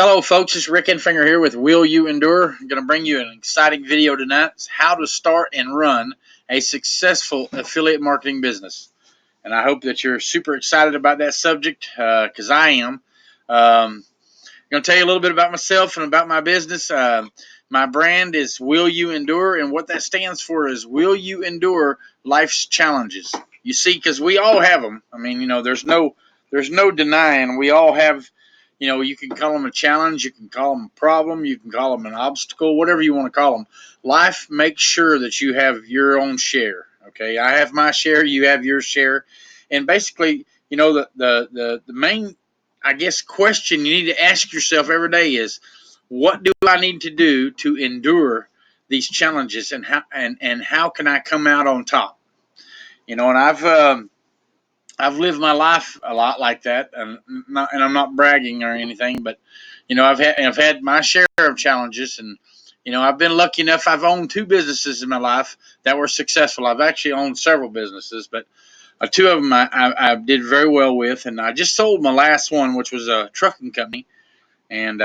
Hello, folks. It's Rick Enfinger here with Will You Endure. I'm going to bring you an exciting video tonight. It's how to start and run a successful affiliate marketing business. And I hope that you're super excited about that subject because I am. I'm going to tell you a little bit about myself and about my business. My brand is Will You Endure, and what that stands for is Will You Endure Life's Challenges. You see, because we all have them. I mean, there's no denying we all have. You can call them a challenge, you can call them a problem, you can call them an obstacle, whatever you want to call them. Life makes sure that you have your own share. Okay, I have my share, you have your share, and basically, the main, I guess, question you need to ask yourself every day is, what do I need to do to endure these challenges, and how can I come out on top? And I've lived my life a lot like that, and I'm not bragging or anything, but I've had my share of challenges, and I've been lucky enough. I've owned two businesses in my life that were successful. I've actually owned several businesses, but two of them I did very well with, and I just sold my last one, which was a trucking company, and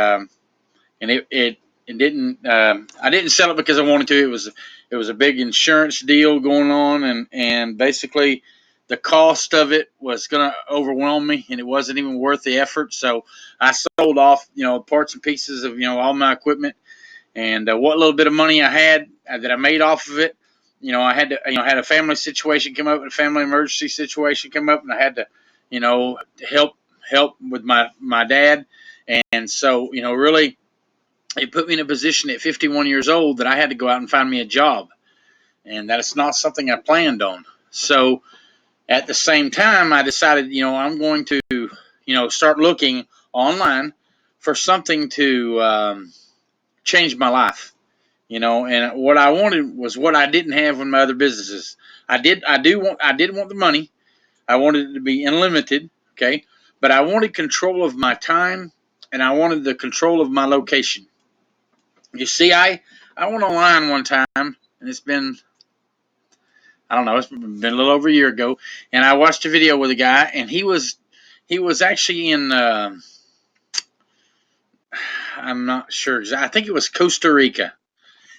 it didn't. I didn't sell it because I wanted to. It was a big insurance deal going on, and basically the cost of it was going to overwhelm me, and it wasn't even worth the effort. So I sold off, parts and pieces of all my equipment, and what little bit of money I had that I made off of it. I had to, had a family situation come up, a family emergency situation come up, and I had to, help with my dad, and so really it put me in a position at 51 years old that I had to go out and find me a job, and that's not something I planned on. So at the same time, I decided, I'm going to, start looking online for something to change my life. And what I wanted was what I didn't have in my other businesses. I did want the money. I wanted it to be unlimited, okay, but I wanted control of my time, and I wanted the control of my location. You see, I went online one time, and it's been, I don't know, it's been a little over a year ago, and I watched a video with a guy, and he was actually in, I'm not sure, I think it was Costa Rica.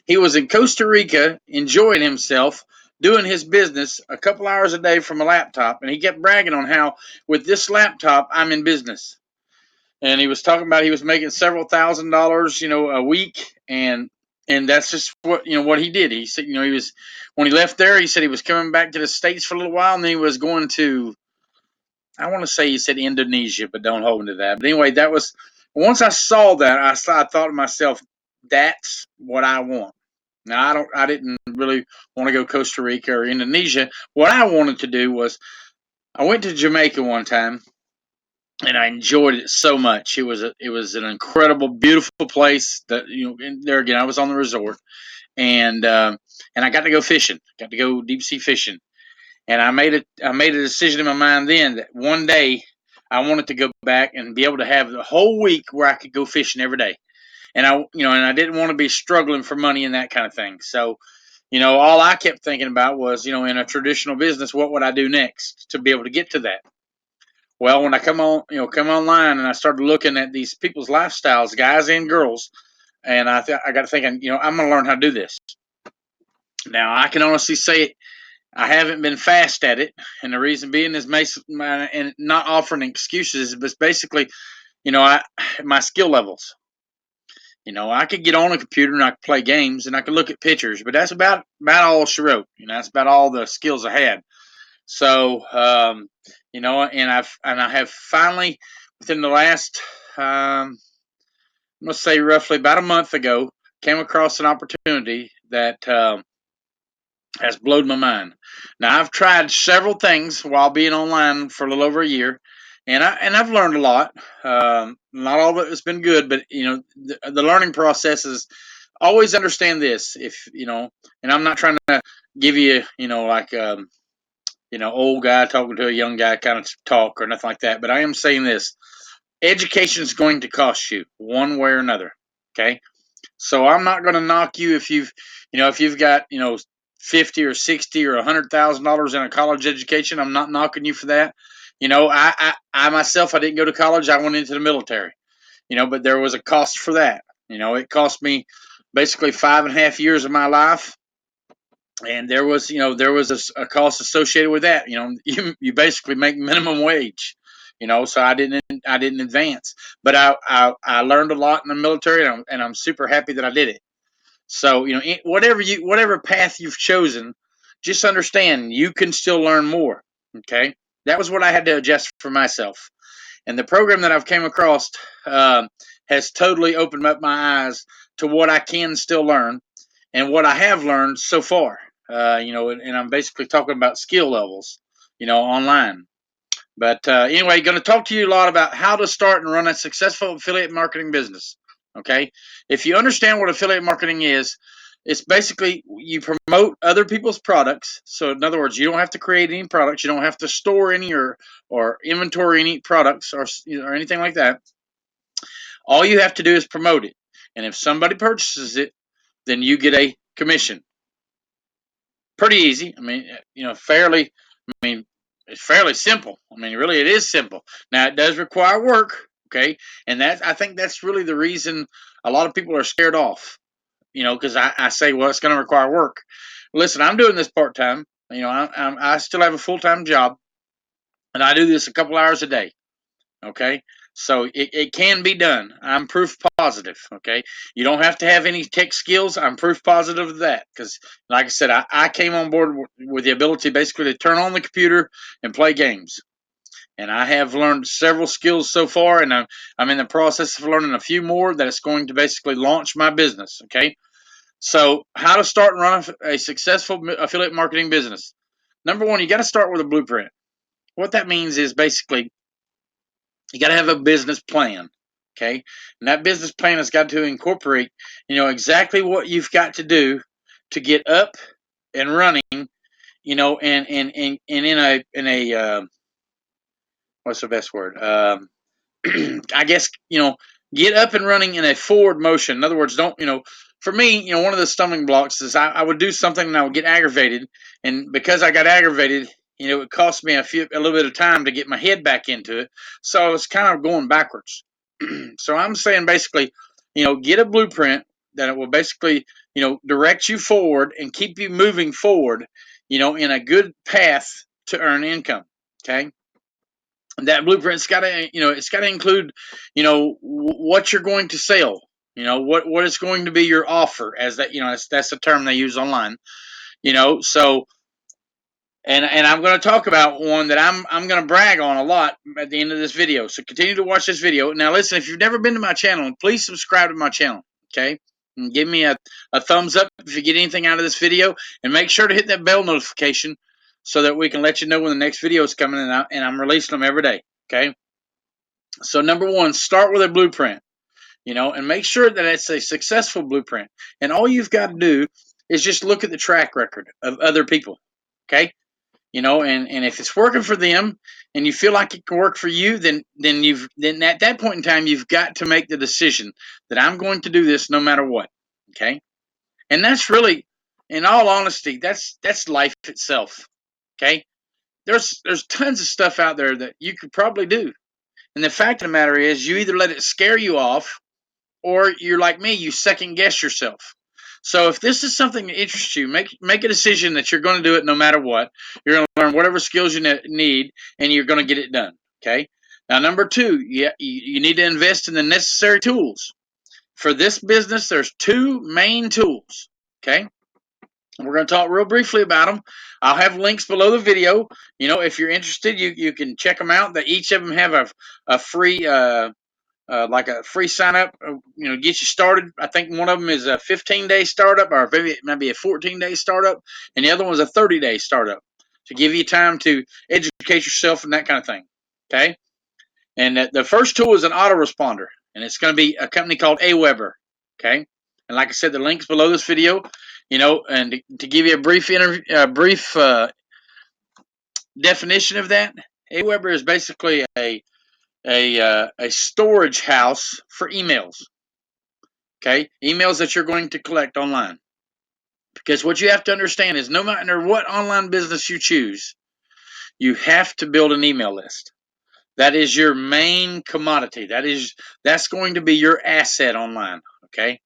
He was in Costa Rica enjoying himself, doing his business a couple hours a day from a laptop, and he kept bragging on how with this laptop I'm in business. And he was talking about he was making several $1,000s, a week, and that's just what he did. He said, he was, when he left there, he said he was coming back to the States for a little while, and then he was going to, I want to say he said Indonesia, but don't hold me to that. But anyway, that was, once I saw that, I thought to myself, that's what I want. Now I didn't really want to go Costa Rica or Indonesia. What I wanted to do was, I went to Jamaica one time, and I enjoyed it so much. It was an incredible, beautiful place. That and there again, I was on the resort, and and I got to go fishing. Got to go deep sea fishing, and I made a decision in my mind then that one day I wanted to go back and be able to have the whole week where I could go fishing every day. And I didn't want to be struggling for money and that kind of thing. So all I kept thinking about was, in a traditional business, what would I do next to be able to get to that? Well, when I come online and I started looking at these people's lifestyles, guys and girls, and I got to thinking, I'm going to learn how to do this. Now, I can honestly say I haven't been fast at it, and the reason being is and not offering excuses, but basically, my skill levels. I could get on a computer and I could play games and I could look at pictures, but that's about all she wrote. That's about all the skills I had. So, and I have finally, within the last, let's say roughly about a month ago, came across an opportunity that has blown my mind. Now, I've tried several things while being online for a little over a year, and I've learned a lot. Not all of it has been good, but the learning process is, always understand this. If and I'm not trying to give you, like old guy talking to a young guy kind of talk or nothing like that. But I am saying this: education is going to cost you one way or another. Okay, so I'm not going to knock you if you've got 50 or 60 or $100,000 in a college education. I'm not knocking you for that. I myself, I didn't go to college. I went into the military, but there was a cost for that. It cost me basically 5.5 years of my life, and there was a cost associated with that. You basically make minimum wage. So I didn't advance, but I learned a lot in the military, and I'm super happy that I did it. So whatever path you've chosen, just understand you can still learn more. Okay, that was what I had to adjust for myself, and the program that I've came across uh, has totally opened up my eyes to what I can still learn and what I have learned so far. And I'm basically talking about skill levels, online. But anyway, going to talk to you a lot about how to start and run a successful affiliate marketing business. Okay, if you understand what affiliate marketing is, it's basically you promote other people's products. So in other words, you don't have to create any products, you don't have to store any or inventory any products or anything like that. All you have to do is promote it, and if somebody purchases it, then you get a commission. Pretty easy. I mean, fairly. I mean, it's fairly simple. I mean, really, it is simple. Now, it does require work. Okay, and I think that's really the reason a lot of people are scared off. Because I say, well, it's going to require work. Listen, I'm doing this part time. I still have a full time job, and I do this a couple hours a day. Okay, so it can be done. I'm proof positive. Okay, you don't have to have any tech skills. I'm proof positive of that because, like I said, I came on board with the ability basically to turn on the computer and play games. And I have learned several skills so far, and I'm in the process of learning a few more that is going to basically launch my business. Okay, so how to start and run a successful affiliate marketing business. Number one, you got to start with a blueprint. What that means is basically you got to have a business plan. Okay, and that business plan has got to incorporate, exactly what you've got to do to get up and running, and in a what's the best word? I guess get up and running in a forward motion. In other words, don't For me, one of the stumbling blocks is I would do something and I would get aggravated, and because I got aggravated, it cost me a little bit of time to get my head back into it. So I was kind of going backwards. So I'm saying basically, get a blueprint that it will basically, direct you forward and keep you moving forward, in a good path to earn income. Okay, that blueprint's got to it's got to include what you're going to sell, what is going to be your offer, as that's the term they use online. So and I'm going to talk about one that I'm going to brag on a lot at the end of this video, so continue to watch this video. Now listen, if you've never been to my channel, please subscribe to my channel. Okay, and give me a thumbs up if you get anything out of this video, and make sure to hit that bell notification so that we can let you know when the next video is coming, and I'm releasing them every day. Okay, so number one, start with a blueprint, and make sure that it's a successful blueprint. And all you've got to do is just look at the track record of other people. Okay, and if it's working for them, and you feel like it can work for you, then at that point in time you've got to make the decision that I'm going to do this no matter what. Okay, and that's really, in all honesty, that's life itself. Okay, there's tons of stuff out there that you could probably do. And the fact of the matter is, you either let it scare you off, or you're like me, you second guess yourself. So if this is something that interests you, make a decision that you're going to do it no matter what. You're going to learn whatever skills you need, and you're going to get it done. Okay. Now, number two, you need to invest in the necessary tools for this business. There's two main tools. Okay. And we're going to talk real briefly about them. I'll have links below the video. If you're interested, you can check them out. That each of them have a free like a free sign up, get you started. I think one of them is a 15-day startup, or maybe it might be a 14-day startup, and the other one's a 30-day startup to give you time to educate yourself and that kind of thing. Okay, and the first tool is an autoresponder, and it's going to be a company called Aweber. Okay, and like I said, the link's below this video. And to give you a brief definition of that, Aweber is basically a storage house for emails. Okay, emails that you're going to collect online. Because what you have to understand is, no matter what online business you choose, you have to build an email list. That is your main commodity. That's going to be your asset online. Okay.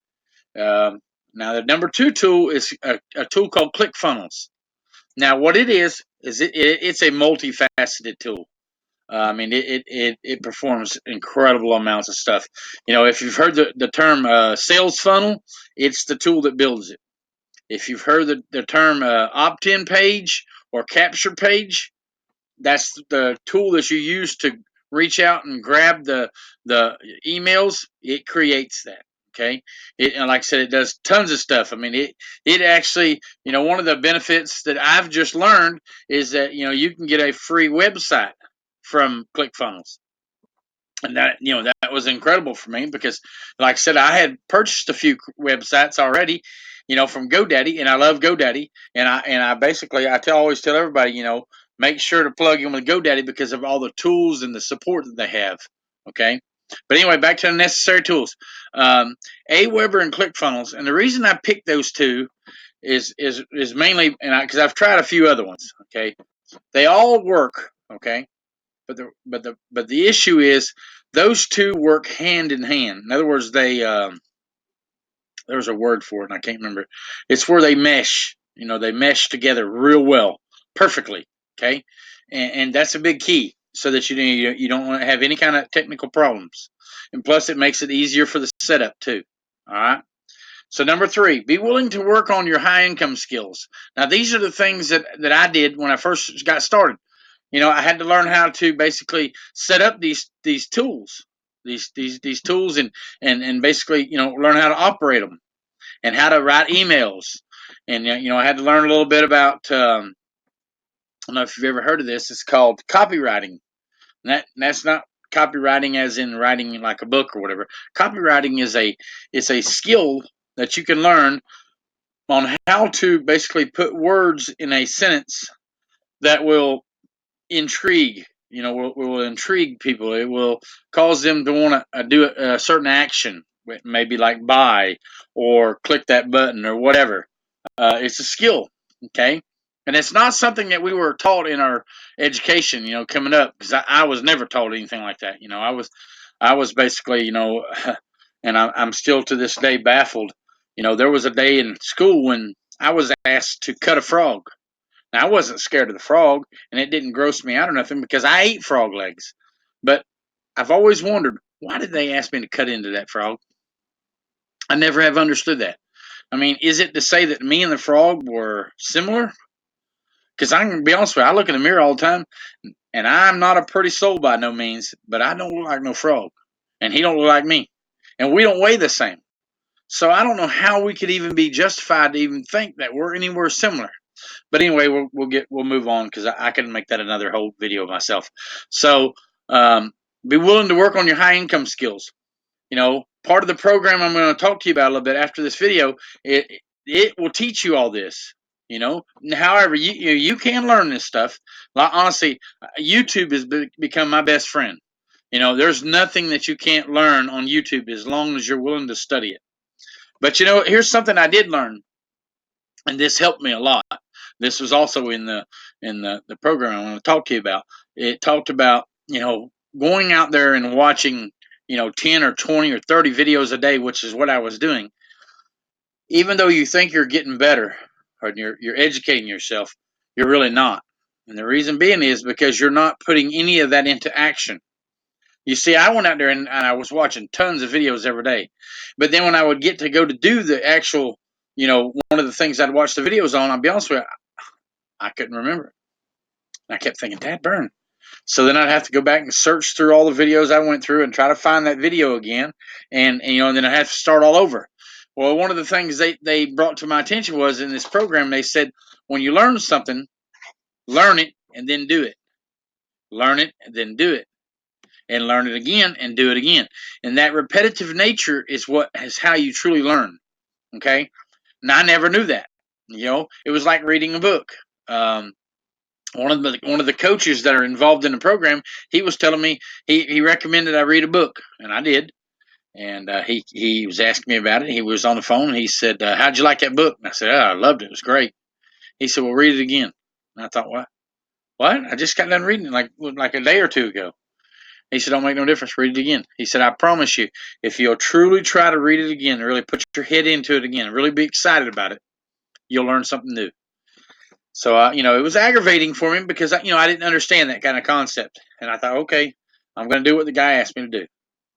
Um, Now the number two tool is a tool called ClickFunnels. Now what it is it's a multifaceted tool. I mean, it performs incredible amounts of stuff. If you've heard the term sales funnel, it's the tool that builds it. If you've heard the term opt-in page or capture page, that's the tool that you use to reach out and grab the emails. It creates that. Okay, and like I said, it does tons of stuff. I mean, it actually, one of the benefits that I've just learned is that you can get a free website from ClickFunnels. And that was incredible for me because, like I said, I had purchased a few websites already, from GoDaddy, and I love GoDaddy, and I basically always tell everybody, make sure to plug in with GoDaddy because of all the tools and the support that they have. Okay, but anyway, back to the necessary tools. Um, Aweber and ClickFunnels, and the reason I picked those two is mainly, and because I've tried a few other ones. Okay, they all work. Okay, but the issue is those two work hand in hand. In other words, there's a word for it and I can't remember. It's where they mesh. They mesh together real well, perfectly. Okay, and that's a big key so that you don't want to have any kind of technical problems. And plus, it makes it easier for the setup too. All right. So number three, be willing to work on your high income skills. Now these are the things that I did when I first got started. I had to learn how to basically set up these tools, these tools, and basically learn how to operate them and how to write emails. And I had to learn a little bit about. I don't know if you've ever heard of this. It's called copywriting. That's not copywriting as in writing like a book or whatever. Copywriting is a skill that you can learn on how to basically put words in a sentence that will intrigue. Will intrigue people. It will cause them to want to do a certain action, maybe like buy or click that button or whatever. It's a skill, okay, and it's not something that we were taught in our education. Coming up, because I was never taught anything like that. I was basically, and I'm still to this day baffled. There was a day in school when I was asked to cut a frog. Now, I wasn't scared of the frog, and it didn't gross me out or nothing because I ate frog legs. But I've always wondered, why did they ask me to cut into that frog? I never have understood that. I mean, is it to say that me and the frog were similar? Because I'm going to be honest with you, I look in the mirror all the time, and I'm not a pretty soul by no means, but I don't look like no frog, and he don't look like me, and we don't weigh the same. So I don't know how we could even be justified to even think that we're anywhere similar. But anyway, we'll move on because I can make that another whole video myself. So be willing to work on your high income skills. Part of the program I'm going to talk to you about a little bit after this video, it will teach you all this. However, you can learn this stuff. Honestly, YouTube has become my best friend. There's nothing that you can't learn on YouTube as long as you're willing to study it. But here's something I did learn, and this helped me a lot. This was also in the program I want to talk to you about. It talked about going out there and watching 10 or 20 or 30 videos a day, which is what I was doing. Even though you think you're getting better or you're educating yourself, you're really not. And the reason being is because you're not putting any of that into action. You see, I went out there and I was watching tons of videos every day. But then when I would get to go to do the actual, one of the things I'd watch the videos on, I'll be honest with you, I couldn't remember. And I kept thinking, Dad burn. So then I'd have to go back and search through all the videos I went through and try to find that video again. And then I'd have to start all over. Well, one of the things they brought to my attention was in this program, they said, when you learn something, learn it and then do it. Learn it and then do it. And learn it again and do it again. And that repetitive nature is how you truly learn. Okay? And I never knew that. It was like reading a book. One of the coaches that are involved in the program, he was telling me he recommended I read a book, and I did. And he was asking me about it. He was on the phone. And he said, "How'd you like that book?" And I said, "Oh, I loved it. It was great." He said, "Well, read it again." And I thought, "What? What? I just got done reading it like a day or two ago." He said, don't make no difference. Read it again. He said, I promise you, if you'll truly try to read it again, really put your head into it again, really be excited about it, you'll learn something new. So, it was aggravating for me because, I didn't understand that kind of concept. And I thought, okay, I'm going to do what the guy asked me to do.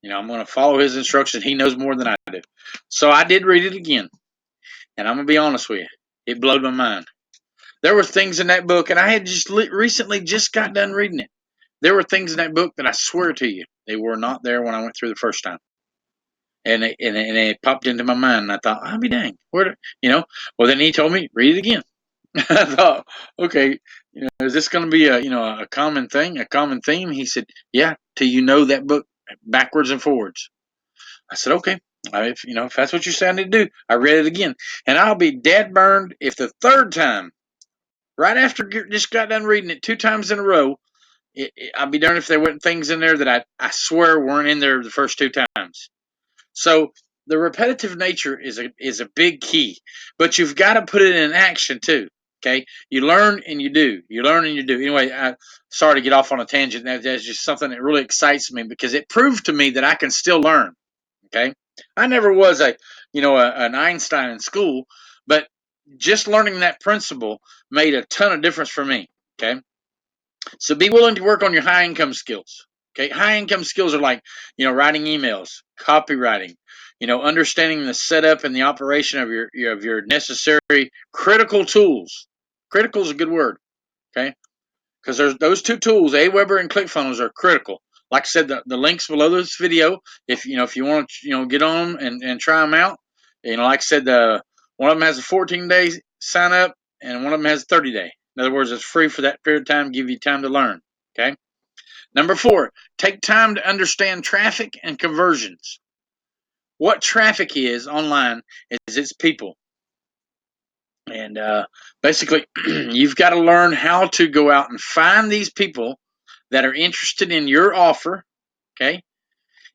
I'm going to follow his instructions. He knows more than I do. So I did read it again. And I'm going to be honest with you. It blew my mind. There were things in that book, and I had just recently just got done reading it. There were things in that book that I swear to you, they were not there when I went through the first time. And it popped into my mind, and I thought, I'll be dang. Well, then he told me, read it again. I thought, okay, is this going to be a common thing, a common theme? He said, yeah, till you know that book backwards and forwards. I said, okay, if that's what you say I need to do. I read it again, and I'll be dead burned if the third time, right after just got done reading it 2 times in a row, I'd be darned if there weren't things in there that I swear weren't in there the first 2 times. So the repetitive nature is a big key, but you've got to put it in action too. Okay, you learn and you do. You learn and you do. Anyway, sorry to get off on a tangent. That's just something that really excites me because it proved to me that I can still learn. Okay, I never was an Einstein in school, but just learning that principle made a ton of difference for me. Okay, so be willing to work on your high income skills. Okay, high income skills are like, writing emails, copywriting, understanding the setup and the operation of your necessary critical tools. Critical is a good word. Okay, because there's those 2 tools, Aweber and ClickFunnels, are critical. Like I said, the links below this video, if you want to get on them and try them out. Like I said, one of them has a 14-day sign up, and one of them has a 30-day. In other words, it's free for that period of time, give you time to learn. Okay. Number 4, take time to understand traffic and conversions. What traffic is online is it's people. And basically, you've got to learn how to go out and find these people that are interested in your offer. Okay.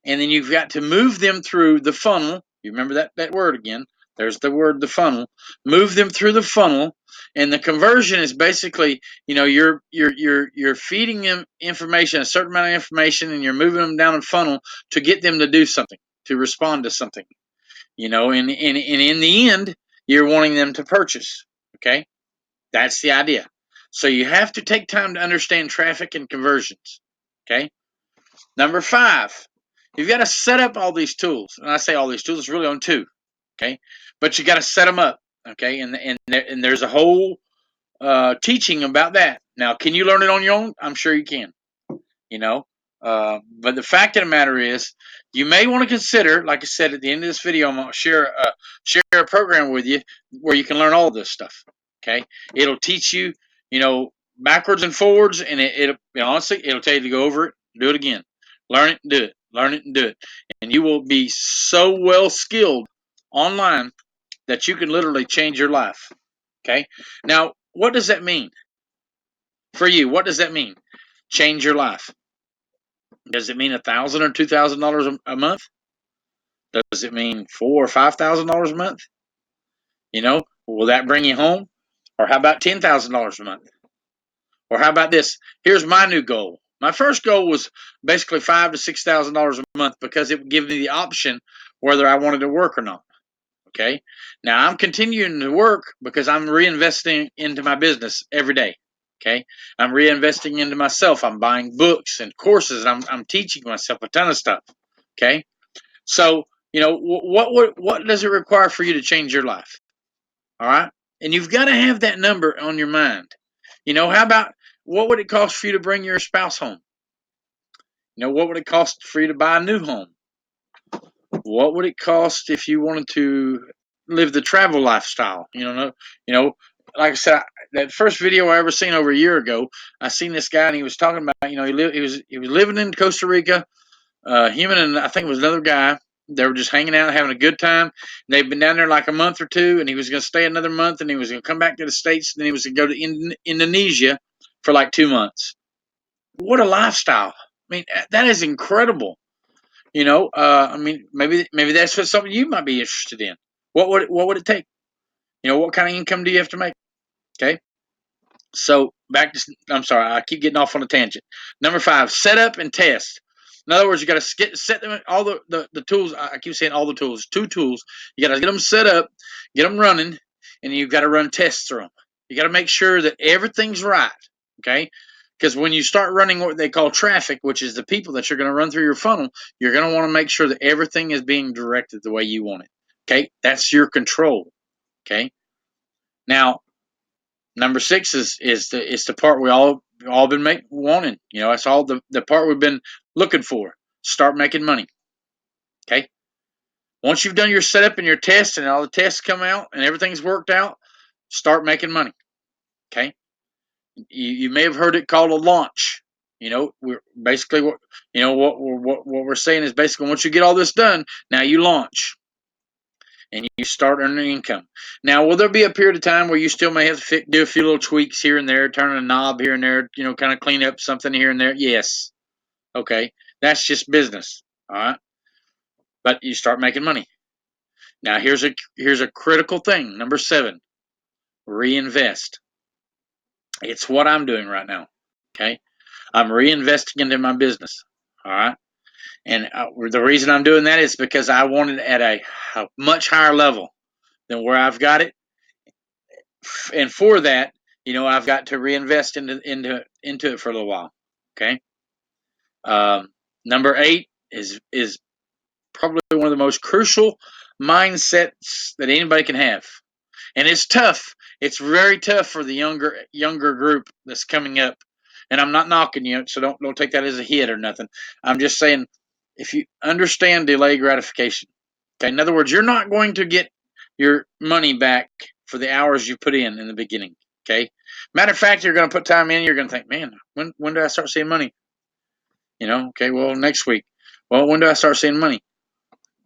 And then you've got to move them through the funnel. You remember that word again. There's the word, the funnel. Move them through the funnel, and the conversion is basically, you're feeding them information, a certain amount of information, and you're moving them down the funnel to get them to do something, to respond to something. And in the end, you're wanting them to purchase. Okay, that's the idea. So you have to take time to understand traffic and conversions. Okay. Number 5, you've got to set up all these tools. And I say all these tools, it's really on 2. Okay. But you got to set them up. Okay. And there's a whole teaching about that. Now, can you learn it on your own? I'm sure you can. But the fact of the matter is, you may want to consider, like I said at the end of this video, I'm going to share a program with you where you can learn all of this stuff. Okay. It'll teach you, backwards and forwards, and honestly, it'll tell you to go over it, do it again. Learn it and do it. Learn it and do it. And you will be so well skilled online that you can literally change your life. Okay? Now, what does that mean? For you, what does that mean? Change your life. Does it mean $1,000 or $2,000 a month? Does it mean $4,000 or $5,000 a month? Will that bring you home? Or how about $10,000 a month? Or how about this? Here's my new goal. My first goal was basically $5,000 to $6,000 a month because it would give me the option whether I wanted to work or not. Okay. Now I'm continuing to work because I'm reinvesting into my business every day. Okay. I'm reinvesting into myself. I'm buying books and courses, and I'm teaching myself a ton of stuff. Okay. So, what does it require for you to change your life? All right. And you've got to have that number on your mind. How about, what would it cost for you to bring your spouse home? What would it cost for you to buy a new home? What would it cost if you wanted to live the travel lifestyle? Like I said, that first video I ever seen over a year ago, I seen this guy and he was talking about, he was living in Costa Rica. Him and I think it was another guy. They were just hanging out, having a good time. They've been down there like a month or 2, and he was going to stay another month, and he was going to come back to the States, and then he was going to go to Indonesia for like 2 months. What a lifestyle! I mean, that is incredible. Maybe that's what something you might be interested in. What would it take? What kind of income do you have to make? Okay. So I'm sorry, I keep getting off on a tangent. Number 5, set up and test. In other words, you got to set them all the tools. I keep saying all the tools. 2 tools. You got to get them set up, get them running, and you've got to run tests through them. You got to make sure that everything's right. Okay. Because when you start running what they call traffic, which is the people that you're going to run through your funnel, you're going to want to make sure that everything is being directed the way you want it. Okay. That's your control. Okay. Now, number 6 is the part we all been wanting. You know, that's all the part we've been looking for. Start making money. Okay. Once you've done your setup and your tests and all the tests come out and everything's worked out, start making money. Okay. You may have heard it called a launch. You know, we're basically what we're saying is basically once you get all this done, now you launch and you start earning income. Now, will there be a period of time where you still may have to do a few little tweaks here and there, turn a knob here and there, you know, kind of clean up something here and there? Yes. Okay. That's just business. All right. But you start making money. Now, here's a critical thing. Number 7, reinvest. It's what I'm doing right now. Okay. I'm reinvesting into my business. All right. And the reason I'm doing that is because I want it at a much higher level than where I've got it. And for that, you know, I've got to reinvest into it for a little while. Okay. Number 8 is probably one of the most crucial mindsets that anybody can have, and it's tough. It's very tough for the younger group that's coming up. And I'm not knocking you, so don't take that as a hit or nothing. I'm just saying, if you understand delayed gratification, okay. In other words, you're not going to get your money back for the hours you put in the beginning. Okay. Matter of fact, you're going to put time in. You're going to think, man, when do I start seeing money? You know. Okay. Well, next week. Well, when do I start seeing money?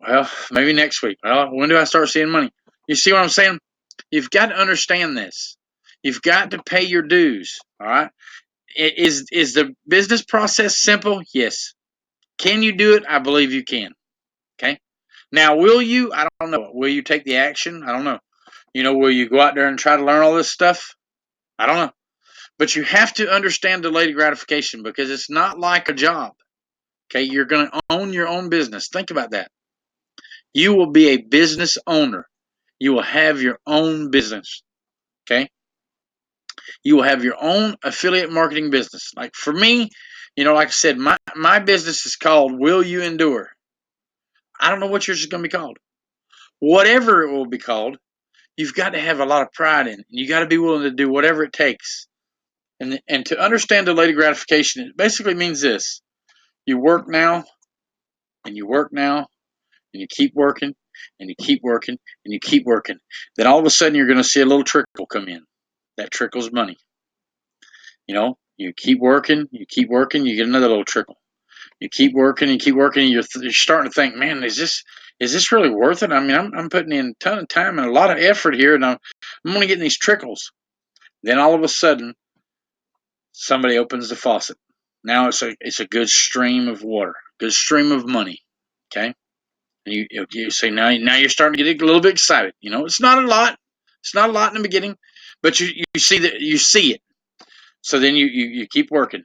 Well, maybe next week. Well, when do I start seeing money? You see what I'm saying? You've got to understand this. You've got to pay your dues. All right. Is the business process simple? Yes. Can you do it? I believe you can. Okay. Now, will you? I don't know. Will you take the action? I don't know. You know, will you go out there and try to learn all this stuff? I don't know. But you have to understand delayed gratification because it's not like a job. Okay. You're going to own your own business. Think about that. You will be a business owner. You will have your own business. Okay. You will have your own affiliate marketing business. Like for me, you know, like I said, my business is called Will You Endure? I don't know what yours is going to be called. Whatever it will be called, you've got to have a lot of pride in it. You got to be willing to do whatever it takes. And to understand delayed gratification, it basically means this. You work now, and you work now, and you keep working, and you keep working, and you keep working. Then all of a sudden, you're going to see a little trickle come in. That trickle's money. You know, you keep working, you get another little trickle. You keep working, and you're starting to think, man, is this really worth it? I mean, I'm putting in a ton of time and a lot of effort here, and I'm only getting these trickles. Then all of a sudden, somebody opens the faucet. Now it's a good stream of water, good stream of money. Okay, and you say now you're starting to get a little bit excited. You know, it's not a lot. It's not a lot in the beginning, but you see it. So then you keep working.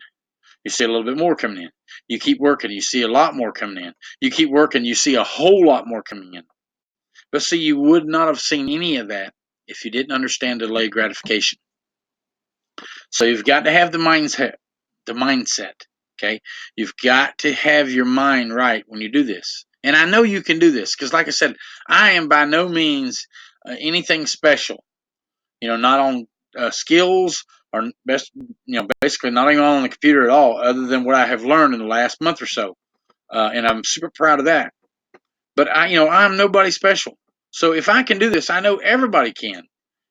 You see a little bit more coming in. You keep working. You see a lot more coming in. You keep working. You see a whole lot more coming in. But see, you would not have seen any of that if you didn't understand delayed gratification. So you've got to have the mindset. Okay, you've got to have your mind right when you do this. And I know you can do this because, like I said, I am by no means anything special. You know, not on skills or basically not even on the computer at all, other than what I have learned in the last month or so. And I'm super proud of that. But I'm nobody special. So if I can do this, I know everybody can.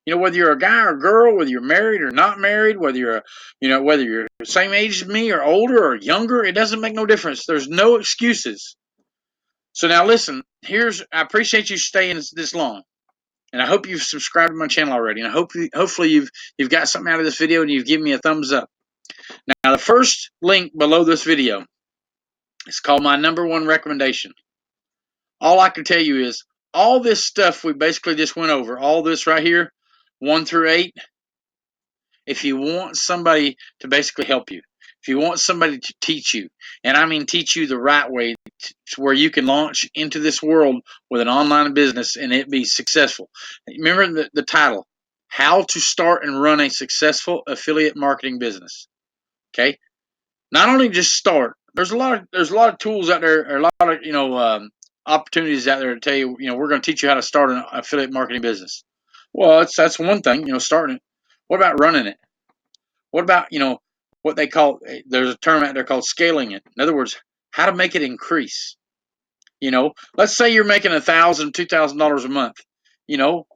You know, whether you're a guy or a girl, whether you're married or not married, whether you're the same age as me or older or younger, it doesn't make no difference. There's no excuses. So now listen, I appreciate you staying this long. And I hope you've subscribed to my channel already. And hopefully you've got something out of this video and you've given me a thumbs up. Now the first link below this video is called my #1 recommendation. All I can tell you is all this stuff we basically just went over, all this right here, 1 through 8, if you want somebody to basically help you, if you want somebody to teach you, and I mean teach you the right way, to where you can launch into this world with an online business and it be successful. Remember the title, How to Start and Run a Successful Affiliate Marketing Business. Okay? Not only just start. There's a lot of tools out there, or a lot of opportunities out there to tell you, we're going to teach you how to start an affiliate marketing business. Well, that's one thing, starting it. What about running it? What about, what they call, there's a term out there called scaling it. In other words, how to make it increase. Let's say you're making $1,000, $2,000 a month.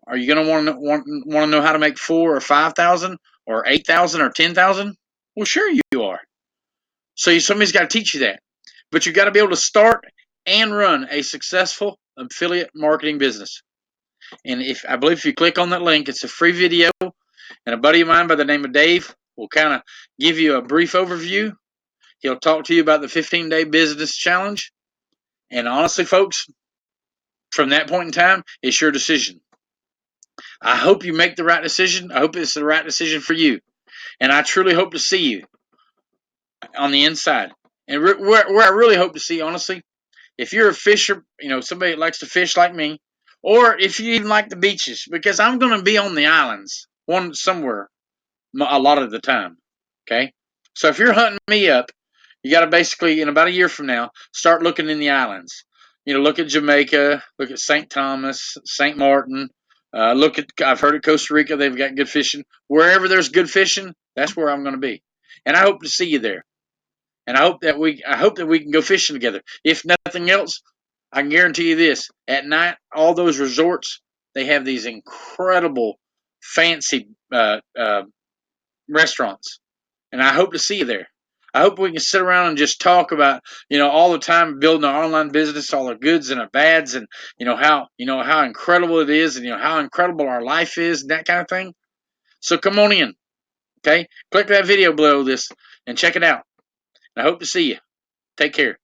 Are you going to want to know how to make 4 or 5,000 or 8,000 or 10,000? Well, sure you are. So somebody's got to teach you that. But you got to be able to start and run a successful affiliate marketing business. And I believe if you click on that link, it's a free video, and a buddy of mine by the name of Dave will kind of give you a brief overview. He'll talk to you about the 15-day business challenge. And honestly, folks, from that point in time, it's your decision. I hope you make the right decision. I hope it's the right decision for you. And I truly hope to see you on the inside. And where I really hope to see, honestly, if you're a fisher, somebody that likes to fish like me, or if you even like the beaches, because I'm going to be on the islands somewhere a lot of the time. Okay? So if you're hunting me up, you got to basically, in about a year from now, start looking in the islands. Look at Jamaica, look at St. Thomas, St. Martin. I've heard of Costa Rica, they've got good fishing. Wherever there's good fishing, that's where I'm going to be. And I hope to see you there. And I hope that we can go fishing together. If nothing else, I can guarantee you this: at night, all those resorts, they have these incredible, fancy restaurants, and I hope to see you there. I hope we can sit around and just talk about, all the time building our online business, all our goods and our bads, and how incredible it is, and how incredible our life is, and that kind of thing. So come on in, okay? Click that video below this and check it out. I hope to see you. Take care.